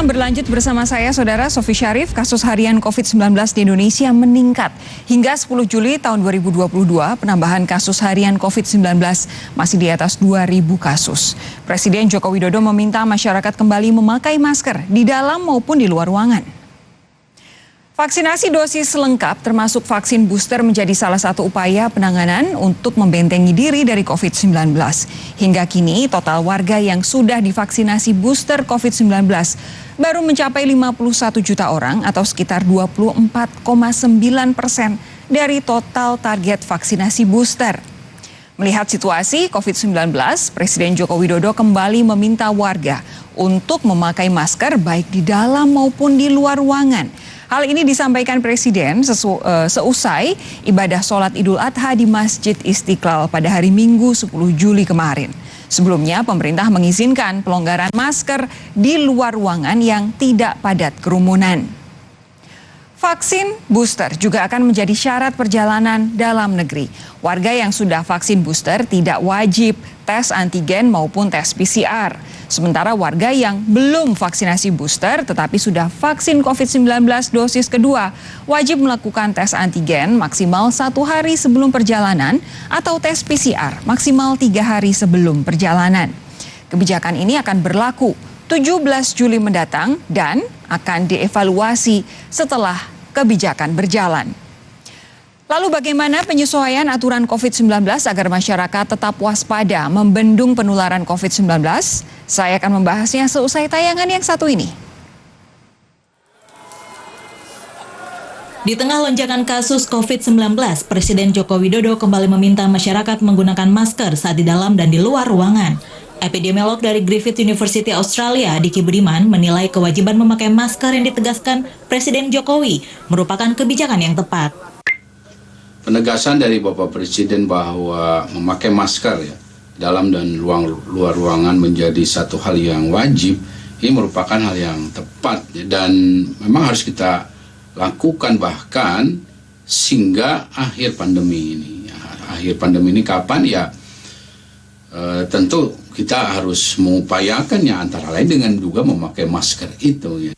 berlanjut bersama saya, Saudara Sofi Syarif. Kasus harian COVID-19 di Indonesia meningkat. Hingga 10 Juli tahun 2022, penambahan kasus harian COVID-19 masih di atas 2.000 kasus. Presiden Joko Widodo meminta masyarakat kembali memakai masker di dalam maupun di luar ruangan. Vaksinasi dosis lengkap termasuk vaksin booster menjadi salah satu upaya penanganan untuk membentengi diri dari COVID-19. Hingga kini total warga yang sudah divaksinasi booster COVID-19 baru mencapai 51 juta orang atau sekitar 24,9% dari total target vaksinasi booster. Melihat situasi COVID-19, Presiden Joko Widodo kembali meminta warga untuk memakai masker baik di dalam maupun di luar ruangan. Hal ini disampaikan Presiden seusai ibadah sholat Idul Adha di Masjid Istiqlal pada hari Minggu 10 Juli kemarin. Sebelumnya pemerintah mengizinkan pelonggaran masker di luar ruangan yang tidak padat kerumunan. Vaksin booster juga akan menjadi syarat perjalanan dalam negeri. Warga yang sudah vaksin booster tidak wajib tes antigen maupun tes PCR. Sementara warga yang belum vaksinasi booster tetapi sudah vaksin COVID-19 dosis kedua wajib melakukan tes antigen maksimal 1 hari sebelum perjalanan atau tes PCR maksimal 3 hari sebelum perjalanan. Kebijakan ini akan berlaku 17 Juli mendatang dan akan dievaluasi setelah kebijakan berjalan. Lalu bagaimana penyesuaian aturan COVID-19 agar masyarakat tetap waspada membendung penularan COVID-19? Saya akan membahasnya seusai tayangan yang satu ini. Di tengah lonjakan kasus COVID-19, Presiden Joko Widodo kembali meminta masyarakat menggunakan masker saat di dalam dan di luar ruangan. Epidemiolog dari Griffith University Australia, Diki Budiman, menilai kewajiban memakai masker yang ditegaskan Presiden Jokowi merupakan kebijakan yang tepat. Penegasan dari Bapak Presiden bahwa memakai masker ya dalam dan luar ruangan menjadi satu hal yang wajib, ini merupakan hal yang tepat ya, dan memang harus kita lakukan bahkan sehingga akhir pandemi ini. Akhir pandemi ini kapan ya? Tentu kita harus mengupayakannya antara lain dengan juga memakai masker itu ya.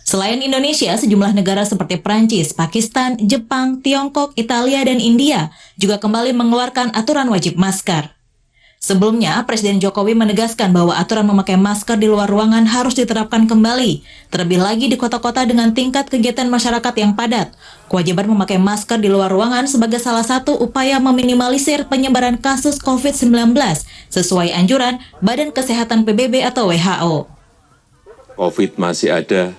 Selain Indonesia, sejumlah negara seperti Prancis, Pakistan, Jepang, Tiongkok, Italia, dan India juga kembali mengeluarkan aturan wajib masker. Sebelumnya, Presiden Jokowi menegaskan bahwa aturan memakai masker di luar ruangan harus diterapkan kembali, terlebih lagi di kota-kota dengan tingkat kegiatan masyarakat yang padat. Kewajiban memakai masker di luar ruangan sebagai salah satu upaya meminimalisir penyebaran kasus COVID-19 sesuai anjuran Badan Kesehatan PBB atau WHO. COVID masih ada.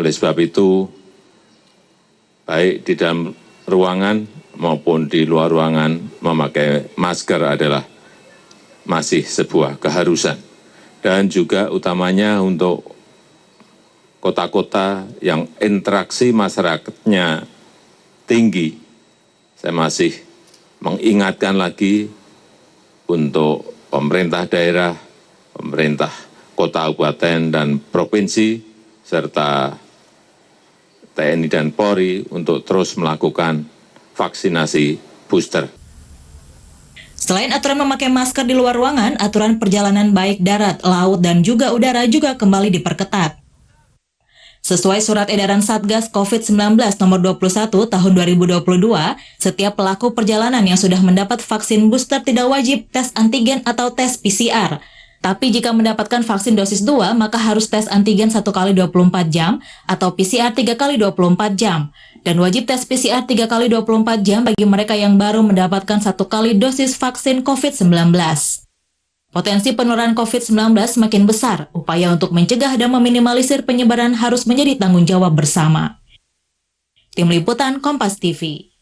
Oleh sebab itu, baik di dalam ruangan maupun di luar ruangan, memakai masker adalah masih sebuah keharusan. Dan juga utamanya untuk kota-kota yang interaksi masyarakatnya tinggi, saya masih mengingatkan lagi untuk pemerintah daerah, pemerintah kota, kabupaten, dan provinsi, serta TNI dan Polri untuk terus melakukan vaksinasi booster. Selain aturan memakai masker di luar ruangan, aturan perjalanan baik darat, laut, dan juga udara juga kembali diperketat. Sesuai surat edaran Satgas COVID-19 nomor 21 tahun 2022, setiap pelaku perjalanan yang sudah mendapat vaksin booster tidak wajib tes antigen atau tes PCR. Tapi jika mendapatkan vaksin dosis 2, maka harus tes antigen 1 kali 24 jam atau PCR 3 kali 24 jam. Dan wajib tes PCR 3 kali 24 jam bagi mereka yang baru mendapatkan 1 kali dosis vaksin COVID-19. Potensi penularan COVID-19 semakin besar. Upaya untuk mencegah dan meminimalisir penyebaran harus menjadi tanggung jawab bersama. Tim Liputan Kompas TV.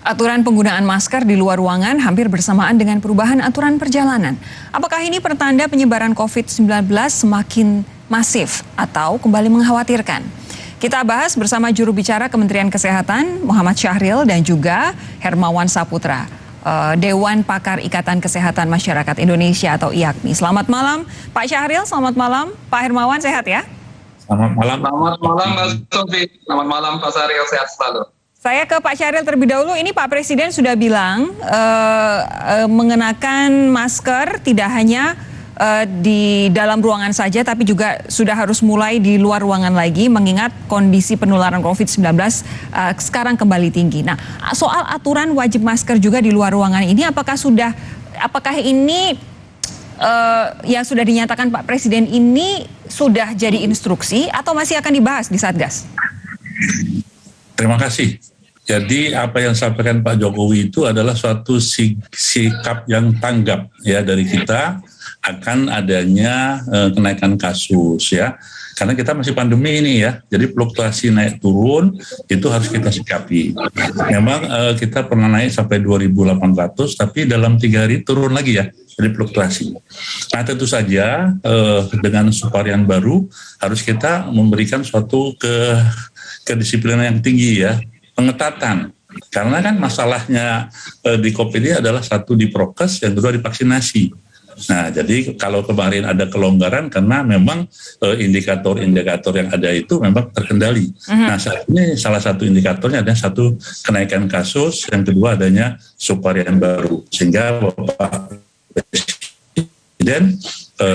Aturan penggunaan masker di luar ruangan hampir bersamaan dengan perubahan aturan perjalanan. Apakah ini pertanda penyebaran COVID-19 semakin masif atau kembali mengkhawatirkan? Kita bahas bersama juru bicara Kementerian Kesehatan Muhammad Syahril dan juga Hermawan Saputra, Dewan Pakar Ikatan Kesehatan Masyarakat Indonesia atau IAKMI. Selamat malam Pak Syahril, selamat malam Pak Hermawan, sehat ya? Selamat malam. Selamat malam Mbak Sofi, selamat malam Pak Syahril, sehat selalu. Saya ke Pak Syahril terlebih dahulu. Ini Pak Presiden sudah bilang mengenakan masker tidak hanya di dalam ruangan saja, tapi juga sudah harus mulai di luar ruangan lagi, mengingat kondisi penularan COVID-19 sekarang kembali tinggi. Nah, soal aturan wajib masker juga di luar ruangan ini, apakah ini yang sudah dinyatakan Pak Presiden ini sudah jadi instruksi atau masih akan dibahas di Satgas? Terima kasih. Jadi apa yang disampaikan Pak Jokowi itu adalah suatu sikap yang tanggap ya dari kita akan adanya kenaikan kasus ya. Karena kita masih pandemi ini ya, jadi fluktuasi naik turun itu harus kita sikapi. Memang kita pernah naik sampai 2.800, tapi dalam 3 hari turun lagi ya, jadi fluktuasi. Nah tentu saja dengan subvarian baru harus kita memberikan suatu kedisiplinan yang tinggi ya, pengetatan. Karena kan masalahnya di COVID ini adalah satu di prokes, yang kedua di vaksinasi. Nah, jadi kalau kemarin ada kelonggaran karena memang indikator-indikator yang ada itu memang terkendali. Nah, saat ini salah satu indikatornya ada satu kenaikan kasus, yang kedua adanya subvarian baru. Sehingga Bapak Presiden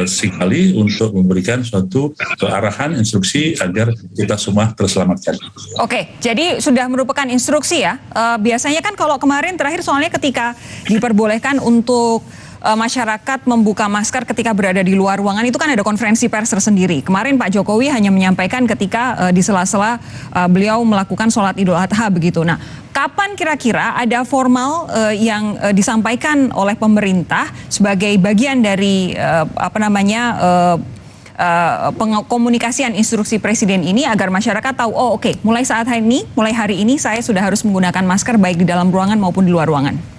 sekali untuk memberikan suatu arahan, instruksi agar kita semua terselamatkan. Oke, jadi sudah merupakan instruksi ya. Biasanya kan kalau kemarin terakhir soalnya ketika diperbolehkan untuk masyarakat membuka masker ketika berada di luar ruangan itu kan ada konferensi pers tersendiri. Kemarin Pak Jokowi hanya menyampaikan ketika di sela-sela beliau melakukan sholat Idul Adha begitu. Nah, kapan kira-kira ada formal yang disampaikan oleh pemerintah sebagai bagian dari pengkomunikasian instruksi Presiden ini agar masyarakat tahu, oh oke, mulai hari ini saya sudah harus menggunakan masker baik di dalam ruangan maupun di luar ruangan?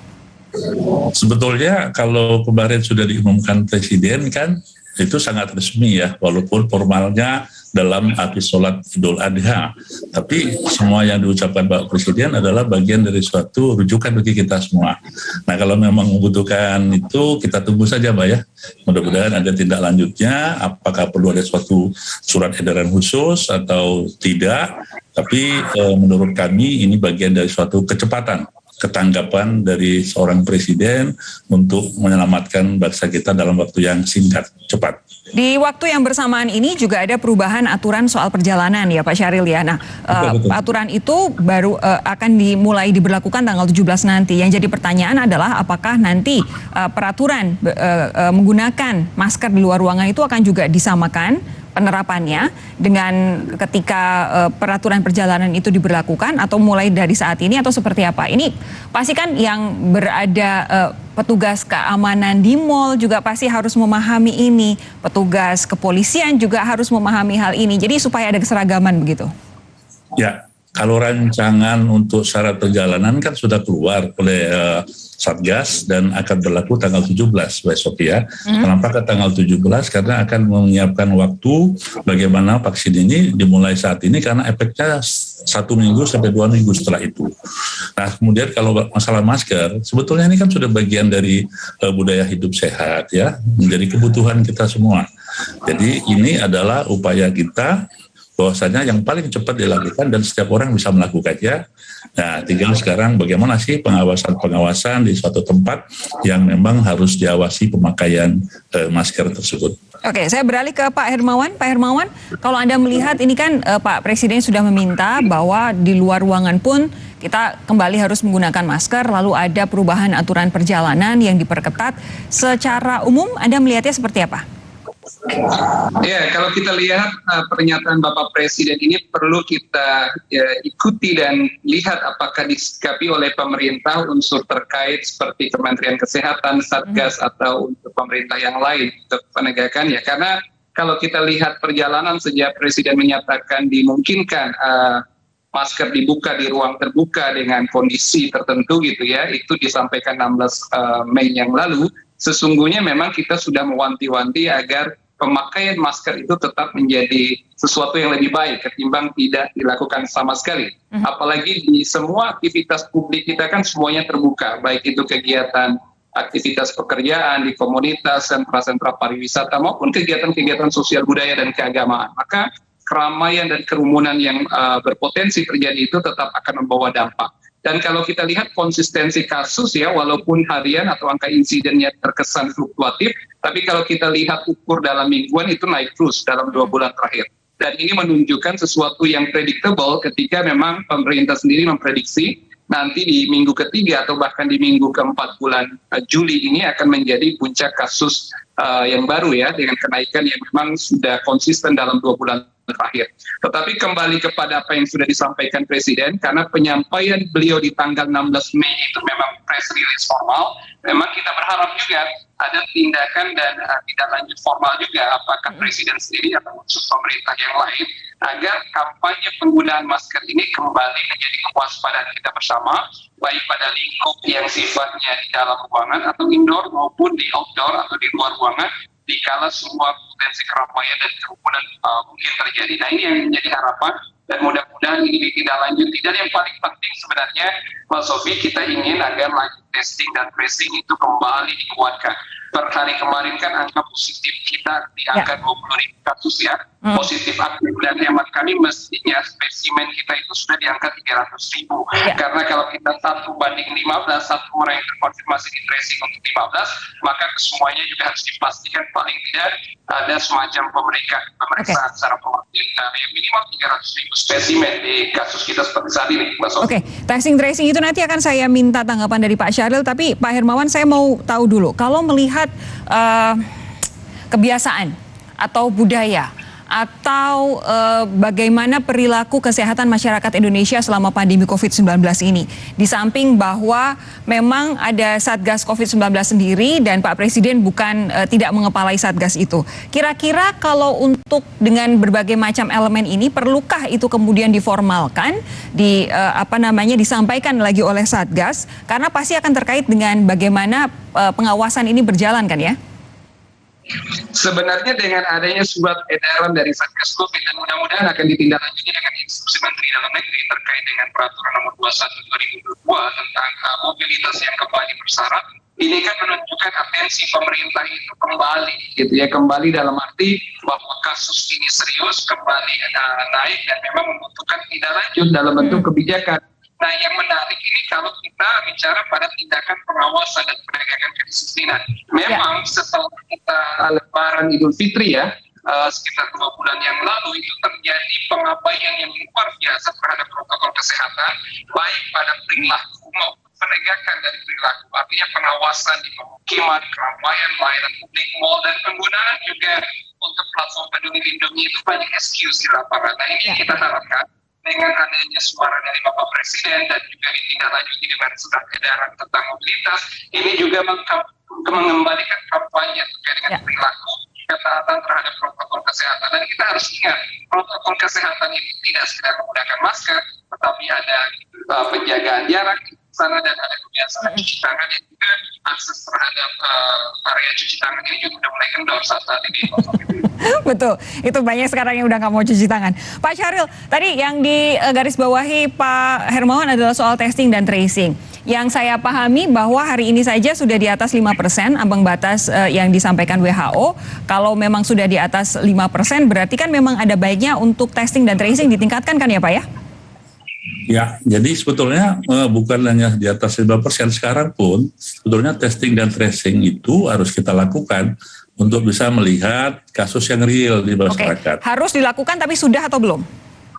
Sebetulnya kalau kemarin sudah diumumkan Presiden kan itu sangat resmi ya, walaupun formalnya dalam habis sholat Idul Adha. Tapi semua yang diucapkan Pak Presiden adalah bagian dari suatu rujukan bagi kita semua. Nah kalau memang membutuhkan itu kita tunggu saja Mbak ya. Mudah-mudahan ada tindak lanjutnya, apakah perlu ada suatu surat edaran khusus atau tidak. Tapi menurut kami ini bagian dari suatu ketanggapan dari seorang presiden untuk menyelamatkan bangsa kita dalam waktu yang singkat, cepat. Di waktu yang bersamaan ini juga ada perubahan aturan soal perjalanan ya Pak Syahril ya. Nah, betul. Aturan itu baru akan dimulai diberlakukan tanggal 17 nanti. Yang jadi pertanyaan adalah apakah nanti peraturan menggunakan masker di luar ruangan itu akan juga disamakan penerapannya dengan ketika peraturan perjalanan itu diberlakukan atau mulai dari saat ini atau seperti apa? Ini pasti kan yang berada petugas keamanan di mal juga pasti harus memahami ini, petugas kepolisian juga harus memahami hal ini. Jadi supaya ada keseragaman begitu. Ya, kalau rancangan untuk syarat perjalanan kan sudah keluar oleh Satgas dan akan berlaku tanggal 17 besok ya. Kenapa ke tanggal 17? Karena akan menyiapkan waktu bagaimana vaksin ini dimulai saat ini karena efeknya 1 minggu sampai 2 minggu setelah itu. Nah kemudian kalau masalah masker, sebetulnya ini kan sudah bagian dari budaya hidup sehat ya, menjadi kebutuhan kita semua. Jadi ini adalah upaya kita bahwasanya yang paling cepat dilakukan dan setiap orang bisa melakukannya. Nah, tinggal sekarang bagaimana sih pengawasan di suatu tempat yang memang harus diawasi pemakaian masker tersebut. Oke, saya beralih ke Pak Hermawan. Pak Hermawan, kalau Anda melihat ini kan Pak Presiden sudah meminta bahwa di luar ruangan pun kita kembali harus menggunakan masker, lalu ada perubahan aturan perjalanan yang diperketat. Secara umum, Anda melihatnya seperti apa? Ya, kalau kita lihat pernyataan Bapak Presiden ini perlu kita ikuti dan lihat apakah disikapi oleh pemerintah unsur terkait seperti Kementerian Kesehatan, Satgas atau untuk pemerintah yang lain untuk penegakannya. Karena kalau kita lihat perjalanan sejak Presiden menyatakan dimungkinkan masker dibuka di ruang terbuka dengan kondisi tertentu gitu ya, itu disampaikan 16 Mei yang lalu. Sesungguhnya memang kita sudah mewanti-wanti agar pemakaian masker itu tetap menjadi sesuatu yang lebih baik ketimbang tidak dilakukan sama sekali. Apalagi di semua aktivitas publik kita kan semuanya terbuka, baik itu kegiatan aktivitas pekerjaan di komunitas, sentra-sentra pariwisata maupun kegiatan-kegiatan sosial budaya dan keagamaan. Maka keramaian dan kerumunan yang berpotensi terjadi itu tetap akan membawa dampak. Dan kalau kita lihat konsistensi kasus ya, walaupun harian atau angka insidennya terkesan fluktuatif, tapi kalau kita lihat ukur dalam mingguan itu naik terus dalam 2 bulan terakhir. Dan ini menunjukkan sesuatu yang predictable ketika memang pemerintah sendiri memprediksi nanti di minggu ketiga atau bahkan di minggu keempat bulan Juli ini akan menjadi puncak kasus yang baru ya, dengan kenaikan yang memang sudah konsisten dalam 2 bulan terakhir. Tetapi kembali kepada apa yang sudah disampaikan Presiden, karena penyampaian beliau di tanggal 16 Mei itu memang press release formal, memang kita berharap juga ada tindakan dan tidak lanjut formal juga, apakah Presiden sendiri atau unsur pemerintah yang lain, agar kampanye penggunaan masker ini kembali menjadi kewaspadaan kita bersama, baik pada lingkup yang sifatnya di dalam ruangan atau indoor maupun di outdoor atau di luar ruangan, dikala semua potensi keramaian dan kerumunan mungkin terjadi. Nah, ini yang menjadi harapan dan mudah-mudahan ini ditindaklanjuti. Dan yang paling penting sebenarnya, Mas Sofi, kita ingin agar laju testing dan tracing itu kembali dikuatkan. Per hari kemarin kan angka positif kita di angka 20.000 kasus ya, positif aktif, dan hemat kami mestinya spesimen kita itu sudah di angka 300.000. Karena kalau kita 1 banding 15, satu orang yang terkonfirmasi di tracing untuk 15, maka kesemuanya juga harus dipastikan paling tidak ada semacam pemeriksaan secara proaktif dari minimal 300.000 spesimen di kasus kita seperti saat ini, Mbak Sofi. Oke, testing tracing itu nanti akan saya minta tanggapan dari Pak Syahril, tapi Pak Hermawan saya mau tahu dulu, kalau melihat kebiasaan atau budaya atau bagaimana perilaku kesehatan masyarakat Indonesia selama pandemi COVID-19 ini. Di samping bahwa memang ada Satgas COVID-19 sendiri dan Pak Presiden bukan tidak mengepalai Satgas itu. Kira-kira kalau untuk dengan berbagai macam elemen ini, perlukah itu kemudian diformalkan, disampaikan lagi oleh Satgas? Karena pasti akan terkait dengan bagaimana pengawasan ini berjalan kan ya? Sebenarnya dengan adanya surat edaran dari Satgas Covid dan mudah-mudahan akan ditindaklanjuti dengan instruksi Menteri Dalam Negeri terkait dengan peraturan nomor 21/2022 tentang mobilitas yang kembali bersyarat, ini kan menunjukkan atensi pemerintah itu kembali, gitu ya, kembali dalam arti bahwa kasus ini serius, kembali naik dan memang membutuhkan tindalanjut dalam bentuk kebijakan. Nah, yang menarik ini kalau kita bicara pada tindakan pengawasan dan penegakan kedisiplinan. Memang setelah kita Lebaran Idul Fitri ya, sekitar 2 bulan yang lalu itu terjadi pengabaian yang luar biasa terhadap protokol kesehatan, baik pada perilaku maupun penegakan dari perilaku. Artinya pengawasan di pemukiman, keramaian, layanan publik, mal, dan penggunaan juga untuk platform Peduli Lindungi itu banyak excuse di lapangan. Nah, ini yang kita harapkan dengan adanya suara dari Bapak Presiden dan juga ditindaklanjuti dengan surat edaran tentang mobilitas, ini juga mengembalikan kampanye terkait dengan perilaku ketaatan terhadap protokol kesehatan. Dan kita harus ingat, protokol kesehatan ini tidak sekedar menggunakan masker, tetapi ada penjagaan jarak di sana dan ada kebiasaan cuci tangan, dan juga akses terhadap area cuci tangan ini juga sudah mulai kendor saat ini. Betul, itu banyak sekarang yang udah nggak mau cuci tangan. Pak Syahril, tadi yang di garis bawahi Pak Hermawan adalah soal testing dan tracing. Yang saya pahami bahwa hari ini saja sudah di atas 5% ambang batas yang disampaikan WHO. Kalau memang sudah di atas 5%, berarti kan memang ada baiknya untuk testing dan tracing ditingkatkan kan ya Pak ya? Ya, jadi sebetulnya bukan hanya di atas 5%, sekarang pun sebetulnya testing dan tracing itu harus kita lakukan untuk bisa melihat kasus yang real di masyarakat. Harus dilakukan tapi sudah atau belum?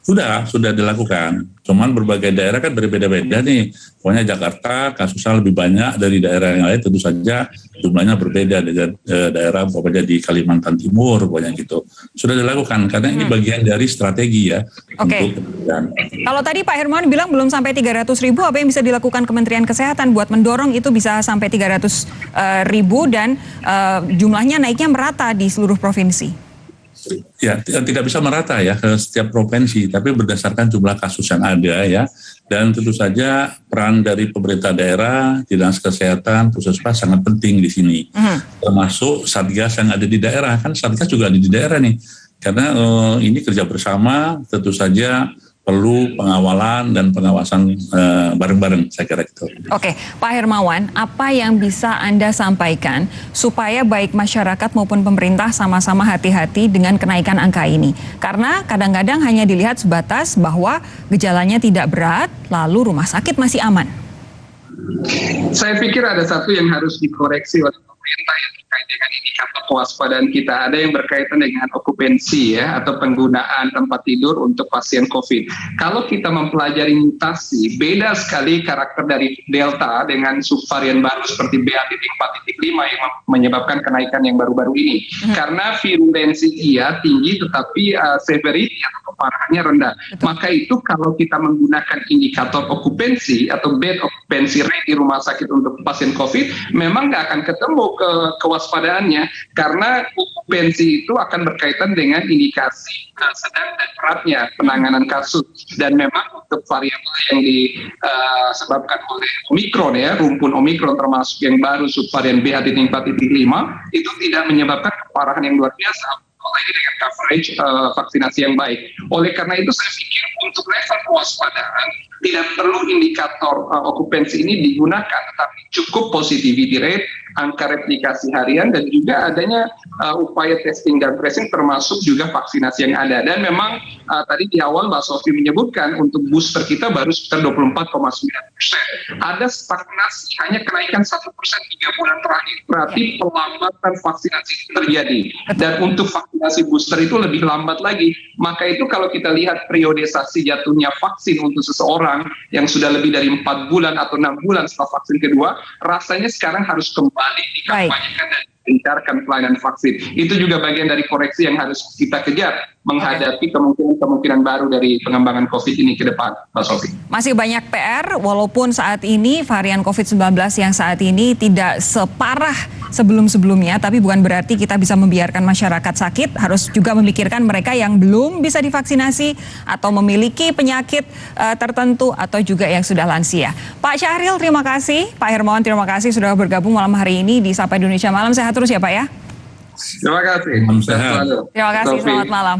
Sudah dilakukan. Cuman berbagai daerah kan berbeda-beda nih. Pokoknya Jakarta kasusnya lebih banyak dari daerah yang lain, tentu saja jumlahnya berbeda dengan daerah pokoknya di Kalimantan Timur, pokoknya gitu. Sudah dilakukan karena ini bagian dari strategi ya. Oke. Kalau tadi Pak Hermawan bilang belum sampai 300.000, apa yang bisa dilakukan Kementerian Kesehatan buat mendorong itu bisa sampai 300.000 dan jumlahnya naiknya merata di seluruh provinsi? Ya, tidak bisa merata ya ke setiap provinsi, tapi berdasarkan jumlah kasus yang ada ya. Dan tentu saja peran dari pemerintah daerah, dinas kesehatan, puskesmas sangat penting di sini. Termasuk Satgas yang ada di daerah, kan Satgas juga ada di daerah nih. Karena ini kerja bersama, tentu saja perlu pengawalan dan pengawasan bareng-bareng, saya kira itu. Oke, Pak Hermawan, apa yang bisa Anda sampaikan supaya baik masyarakat maupun pemerintah sama-sama hati-hati dengan kenaikan angka ini? Karena kadang-kadang hanya dilihat sebatas bahwa gejalanya tidak berat, lalu rumah sakit masih aman. Saya pikir ada satu yang harus dikoreksi oleh pemerintah yang terkait dengan indikator kewaspadaan kita. Ada yang berkaitan dengan okupansi ya, atau penggunaan tempat tidur untuk pasien COVID. Kalau kita mempelajari mutasi, beda sekali karakter dari Delta dengan subvarian baru seperti BA.4.5 yang menyebabkan kenaikan yang baru-baru ini. Karena virulensi dia tinggi tetapi severity atau keparahannya rendah. Maka itu kalau kita menggunakan indikator okupansi atau bed occupancy rate di rumah sakit untuk pasien COVID, memang nggak akan ketemu kewaspadaannya, karena okupansi itu akan berkaitan dengan indikasi sedang dan beratnya penanganan kasus. Dan memang untuk varian yang disebabkan oleh Omikron ya, rumpun Omikron termasuk yang baru subvarian BA.4.5 itu tidak menyebabkan keparahan yang luar biasa, apalagi dengan coverage vaksinasi yang baik. Oleh karena itu saya pikir untuk level kewaspadaan tidak perlu indikator okupansi ini digunakan, tetapi cukup positivity rate, angka replikasi harian, dan juga adanya upaya testing dan tracing termasuk juga vaksinasi yang ada. Dan memang tadi di awal Mbak Sofi menyebutkan untuk booster kita baru sekitar 24,9%. Ada stagnasi, hanya kenaikan 1% 3 bulan terakhir. Berarti pelambatan vaksinasi terjadi. Dan untuk vaksinasi booster itu lebih lambat lagi. Maka itu kalau kita lihat periodisasi jatuhnya vaksin untuk seseorang yang sudah lebih dari 4 bulan atau 6 bulan setelah vaksin kedua, rasanya sekarang harus kembali dikampanyekan dan mengencarkan pelayanan vaksin. Itu juga bagian dari koreksi yang harus kita kejar menghadapi kemungkinan baru dari pengembangan COVID ini ke depan, Mbak Sofi. Masih banyak PR, walaupun saat ini varian COVID-19 yang saat ini tidak separah sebelum-sebelumnya, tapi bukan berarti kita bisa membiarkan masyarakat sakit, harus juga memikirkan mereka yang belum bisa divaksinasi atau memiliki penyakit tertentu atau juga yang sudah lansia. Pak Syahril, terima kasih. Pak Hermawan, terima kasih sudah bergabung malam hari ini di Sapa Indonesia Malam. Sehat terus ya Pak ya. Terima kasih. Sehat. Terima kasih, selamat malam.